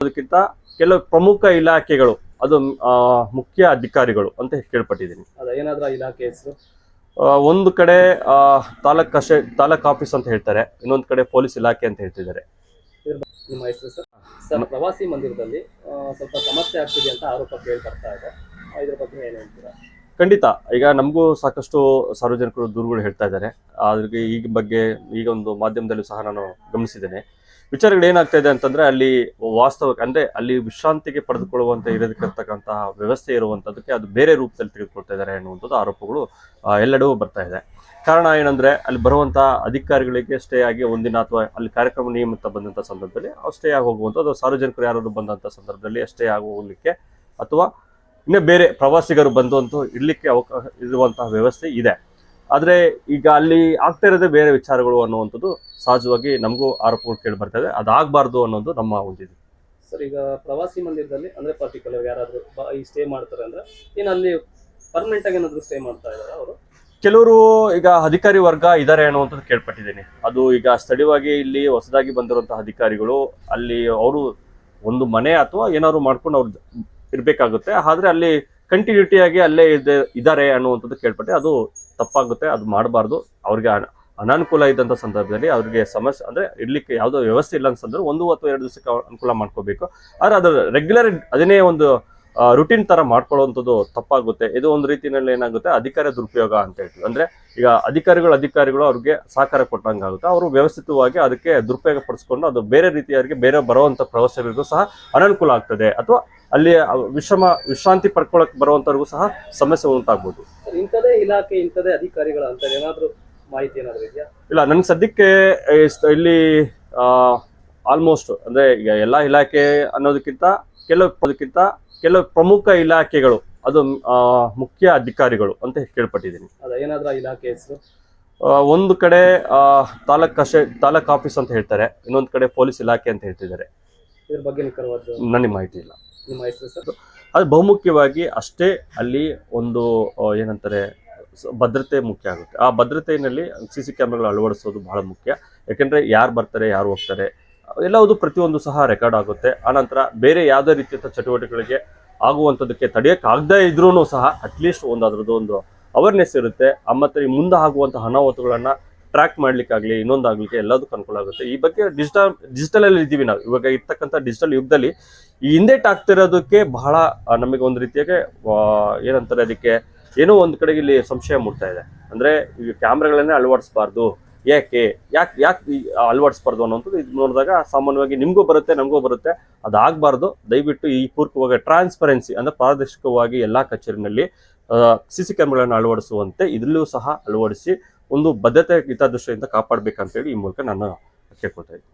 ಅದಕ್ಕಿಂತ ಕೆಲವು ಪ್ರಮುಖ ಇಲಾಖೆಗಳು ಅದು ಮುಖ್ಯ ಅಧಿಕಾರಿಗಳು ಅಂತ ಕೇಳ್ಪಟ್ಟಿದ್ದೀನಿ. ಏನಾದ್ರೂ ಇಲಾಖೆ ಹೆಸರು? ಒಂದು ಕಡೆ ತಾಲೂಕ್ ಆಫೀಸ್ ಅಂತ ಹೇಳ್ತಾರೆ, ಇನ್ನೊಂದು ಕಡೆ ಪೊಲೀಸ್ ಇಲಾಖೆ ಅಂತ ಹೇಳ್ತಿದ್ದಾರೆ. ನಿಮ್ಮ ಹೆಸರು ಸರ್? ಸರ್, ಪ್ರವಾಸಿ ಮಂದಿರದಲ್ಲಿ ಸ್ವಲ್ಪ ಸಮಸ್ಯೆ ಆಗ್ತಿದೆ ಅಂತ ಆರೋಪ ಕೇಳಿ ಬರ್ತಾ ಇದೆ, ಇದ್ರ ಬಗ್ಗೆ ಏನು ಹೇಳ್ತೀರಾ? ಖಂಡಿತ. ಈಗ ನಮಗೂ ಸಾಕಷ್ಟು ಸಾರ್ವಜನಿಕರು ದೂರುಗಳು ಹೇಳ್ತಾ ಇದ್ದಾರೆ. ಅದ್ರಿಗೆ ಈಗ ಒಂದು ಮಾಧ್ಯಮದಲ್ಲೂ ಸಹ ನಾನು ಗಮನಿಸಿದ್ದೇನೆ. ವಿಚಾರಗಳು ಏನಾಗ್ತಾ ಇದೆ ಅಂತಂದ್ರೆ, ಅಲ್ಲಿ ಅಂದ್ರೆ ಅಲ್ಲಿ ವಿಶ್ರಾಂತಿಗೆ ಪಡೆದುಕೊಳ್ಳುವಂತ ಇರತಕ್ಕಂತಹ ವ್ಯವಸ್ಥೆ ಇರುವಂತದಕ್ಕೆ ಅದು ಬೇರೆ ರೂಪದಲ್ಲಿ ತೆಗೆದುಕೊಳ್ತಾ ಇದ್ದಾರೆ ಅನ್ನುವಂಥದ್ದು ಆರೋಪಗಳು ಎಲ್ಲೆಡೂ ಬರ್ತಾ ಇದೆ. ಕಾರಣ ಏನಂದ್ರೆ, ಅಲ್ಲಿ ಬರುವಂತ ಅಧಿಕಾರಿಗಳಿಗೆ ಸ್ಟೇ ಆಗಿ ಒಂದಿನ ಅಥವಾ ಅಲ್ಲಿ ಕಾರ್ಯಕ್ರಮ ನಿಯಮಿತ ಬಂದಂತ ಸಂದರ್ಭದಲ್ಲಿ ಸ್ಟೇ ಆಗಿ ಹೋಗುವಂಥದ್ದು, ಸಾರ್ವಜನಿಕರು ಯಾರಾದ್ರು ಬಂದಂತ ಸಂದರ್ಭದಲ್ಲಿ ಸ್ಟೇ ಆಗಿ ಹೋಗ್ಲಿಕ್ಕೆ ಅಥವಾ ಇನ್ನೇ ಬೇರೆ ಪ್ರವಾಸಿಗರು ಬಂದಂತೂ ಇರ್ಲಿಕ್ಕೆ ಅವಕಾಶ ಇರುವಂತಹ ವ್ಯವಸ್ಥೆ ಇದೆ. ಆದ್ರೆ ಈಗ ಅಲ್ಲಿ ಆಗ್ತಾ ಇರೋದೇ ಬೇರೆ ವಿಚಾರಗಳು ಅನ್ನುವಂಥದ್ದು ಸಹಜವಾಗಿ ನಮಗೂ ಆರೋಪಗಳು ಕೇಳಿ ಬರ್ತಾ ಇದೆ. ಅದಾಗಬಾರ್ದು ಅನ್ನೋದು ನಮ್ಮ ಒಂದಿದೆ. ಸರ್, ಈಗ ಪ್ರವಾಸಿ ಮಂದಿರದಲ್ಲಿ ಅಂದ್ರೆ ಪರ್ಟಿಕ್ಯುಲರ್ ಯಾರಾದ್ರೂ ಈ ಸ್ಟೇ ಮಾಡ್ತಾರೆ ಅಂದ್ರೆ ಏನು ಅಲ್ಲಿ ಪರ್ಮನೆಂಟ್ ಆಗಿ ಏನಾದ್ರು ಸ್ಟೇ ಮಾಡ್ತಾ ಇದಾರೆ ಅವರು? ಕೆಲವರು ಈಗ ಅಧಿಕಾರಿ ವರ್ಗ ಇದ್ದಾರೆ ಅನ್ನುವಂಥದ್ದು ಕೇಳ್ಪಟ್ಟಿದ್ದೀನಿ. ಅದು ಈಗ ಸ್ಥಳೀಯವಾಗಿ ಇಲ್ಲಿ ಹೊಸದಾಗಿ ಬಂದಿರುವಂತಹ ಅಧಿಕಾರಿಗಳು ಅಲ್ಲಿ ಅವರು ಒಂದು ಮನೆ ಅಥವಾ ಏನಾದ್ರು ಮಾಡ್ಕೊಂಡು ಅವ್ರು ಇರ್ಬೇಕಾಗುತ್ತೆ. ಆದ್ರೆ ಅಲ್ಲಿ ಕಂಟಿನ್ಯೂಟಿಯಾಗಿ ಅಲ್ಲೇ ಇದ್ದಾರೆ ಅನ್ನುವಂಥದ್ದು ಕೇಳ್ಪಟ್ಟೆ. ಅದು ತಪ್ಪಾಗುತ್ತೆ, ಅದು ಮಾಡಬಾರ್ದು. ಅವ್ರಿಗೆ ಅನಾನುಕೂಲ ಇದ್ದಂಥ ಸಂದರ್ಭದಲ್ಲಿ ಅವ್ರಿಗೆ ಸಮಸ್ಯೆ ಅಂದ್ರೆ ಇರ್ಲಿಕ್ಕೆ ಯಾವುದೋ ವ್ಯವಸ್ಥೆ ಇಲ್ಲ ಅಂತಂದ್ರೆ 1 ಅಥವಾ 2 ದಿವಸಕ್ಕೆ ಅನುಕೂಲ ಮಾಡ್ಕೋಬೇಕು. ಆದ್ರೆ ಅದು ರೆಗ್ಯುಲರ್ ಅದನ್ನೇ ಒಂದು ರುಟೀನ್ ತರ ಮಾಡ್ಕೊಳ್ಳುವಂಥದ್ದು ತಪ್ಪಾಗುತ್ತೆ. ಇದು ಒಂದು ರೀತಿಯಲ್ಲಿ ಏನಾಗುತ್ತೆ, ಅಧಿಕಾರ ದುರುಪಯೋಗ ಅಂತ ಹೇಳ್ತೀವಿ. ಅಂದ್ರೆ ಈಗ ಅಧಿಕಾರಿಗಳು ಅವ್ರಿಗೆ ಸಹಕಾರ ಕೊಟ್ಟಂಗಾಗುತ್ತೆ. ಅವರು ವ್ಯವಸ್ಥಿತವಾಗಿ ಅದಕ್ಕೆ ದುರುಪಯೋಗ ಪಡಿಸ್ಕೊಂಡು ಅದು ಬೇರೆ ರೀತಿಯವರಿಗೆ ಬೇರೆ ಬರುವಂತ ಪ್ರವಾಸಿಗರಿಗೂ ಸಹ ಅನಾನುಕೂಲ ಆಗ್ತದೆ, ಅಥವಾ ಅಲ್ಲಿ ವಿಶ್ರಾಂತಿ ಪಡ್ಕೊಳಕ್ ಬರುವಂತವ್ರಿಗೂ ಸಹ ಸಮಸ್ಯೆ ಉಂಟಾಗ್ಬೋದು. ಇಂಥದೇ ಇಲಾಖೆ ಇಂಥದೇ ಅಧಿಕಾರಿಗಳ ಅಂತ ಏನಾದ್ರು ಮಾಹಿತಿ ಏನಾದ್ರು ಇದೆಯಾ? ಇಲ್ಲ, ನನ್ಗೆ ಸದ್ಯಕ್ಕೆ ಇಲ್ಲಿ ಆಲ್ಮೋಸ್ಟ್ ಅಂದ್ರೆ ಈಗ ಎಲ್ಲಾ ಇಲಾಖೆ ಅನ್ನೋದಕ್ಕಿಂತ ಕೆಲವು ಪ್ರಮುಖ ಇಲಾಖೆಗಳು ಅದು ಮುಖ್ಯ ಅಧಿಕಾರಿಗಳು ಅಂತ ಕೇಳ್ಪಟ್ಟಿದ್ದೀನಿ. ಏನಾದ್ರೂ ಇಲಾಖೆ ಹೆಸರು? ಒಂದು ಕಡೆ ತಾಲೂಕ್ ಆಫೀಸ್ ಅಂತ ಹೇಳ್ತಾರೆ, ಇನ್ನೊಂದು ಕಡೆ ಪೊಲೀಸ್ ಇಲಾಖೆ ಅಂತ ಹೇಳ್ತಿದ್ದಾರೆ. ಇದ್ರ ಬಗ್ಗೆ ನನಗೆ ಮಾಹಿತಿ ಇಲ್ಲ. ನಿಮ್ಮ ಹೆಸರು ಸರ್? ಅದು ಬಹುಮುಖ್ಯವಾಗಿ ಅಷ್ಟೇ ಅಲ್ಲಿ ಒಂದು ಏನಂತಾರೆ, ಭದ್ರತೆ ಮುಖ್ಯ ಆಗುತ್ತೆ. ಆ ಭದ್ರತೆಯಲ್ಲಿ CC ಕ್ಯಾಮ್ರಾಗಳು ಅಳವಡಿಸೋದು ಬಹಳ ಮುಖ್ಯ. ಯಾಕೆಂದ್ರೆ ಯಾರು ಬರ್ತಾರೆ ಯಾರು ಹೋಗ್ತಾರೆ ಎಲ್ಲವುದು ಪ್ರತಿಯೊಂದು ಸಹ ರೆಕಾರ್ಡ್ ಆಗುತ್ತೆ. ಆನಂತರ ಬೇರೆ ಯಾವುದೇ ರೀತಿಯ ಚಟುವಟಿಕೆಗಳಿಗೆ ಆಗುವಂಥದ್ದಕ್ಕೆ ತಡೆಯಕ್ಕೆ ಆಗದೇ ಇದ್ರೂ ಸಹ ಅಟ್ಲೀಸ್ಟ್ ಅದರದ್ದು ಒಂದು ಅವೇರ್ನೆಸ್ ಇರುತ್ತೆ. ಮತ್ತೆ ಮುಂದೆ ಆಗುವಂತಹ ಅನಾಹುತಗಳನ್ನ ಟ್ರ್ಯಾಕ್ ಮಾಡ್ಲಿಕ್ಕಾಗ್ಲಿ ಇನ್ನೊಂದಾಗ್ಲಿಕ್ಕೆ ಎಲ್ಲದಕ್ಕೂ ಅನುಕೂಲ ಆಗುತ್ತೆ. ಈ ಬಗ್ಗೆ ಡಿಜಿಟಲ್ ಅಲ್ಲಿ ಇದ್ದೀವಿ ನಾವು ಇವಾಗ ಇರ್ತಕ್ಕಂಥ ಡಿಜಿಟಲ್ ಯುಗದಲ್ಲಿ. ಈ ಹಿಂದೆಟ್ ಆಗ್ತಿರೋದಕ್ಕೆ ಬಹಳ ನಮಗೆ ಒಂದು ರೀತಿಯಾಗಿ ಏನಂತಾರೆ, ಅದಕ್ಕೆ ಏನೋ ಒಂದು ಕಡೆಗೆ ಇಲ್ಲಿ ಸಂಶಯ ಮೂಡ್ತಾ ಇದೆ. ಅಂದ್ರೆ ಈಗ ಕ್ಯಾಮ್ರಾಗಳನ್ನೇ ಅಳವಡಿಸಬಾರ್ದು, ಯಾಕೆ ಅಳವಡಿಸಬಾರ್ದು ಅನ್ನೋಂಥದ್ದು ಇದು ನೋಡಿದಾಗ ಸಾಮಾನ್ಯವಾಗಿ ನಿಮಗೂ ಬರುತ್ತೆ ನಮಗೂ ಬರುತ್ತೆ. ಅದಾಗಬಾರ್ದು. ದಯವಿಟ್ಟು ಈ ಪೂರ್ವಕವಾಗಿ ಟ್ರಾನ್ಸ್ಪರೆನ್ಸಿ ಅಂದ್ರೆ ಪಾರದರ್ಶಕವಾಗಿ ಎಲ್ಲಾ ಕಚೇರಿನಲ್ಲಿ CC ಕ್ಯಾಮ್ರಾಗಳನ್ನು ಅಳವಡಿಸುವಂತೆ ಇದರಲ್ಲೂ ಸಹ ಅಳವಡಿಸಿ ಒಂದು ಬದ್ಧತೆ ಹಿತದೃಷ್ಟಿಯಿಂದ ಕಾಪಾಡಬೇಕಂತೇಳಿ ಈ ಮೂಲಕ ನಾನು ಕೇಳ್ಕೊಳ್ತಾ ಇದ್ದೀನಿ.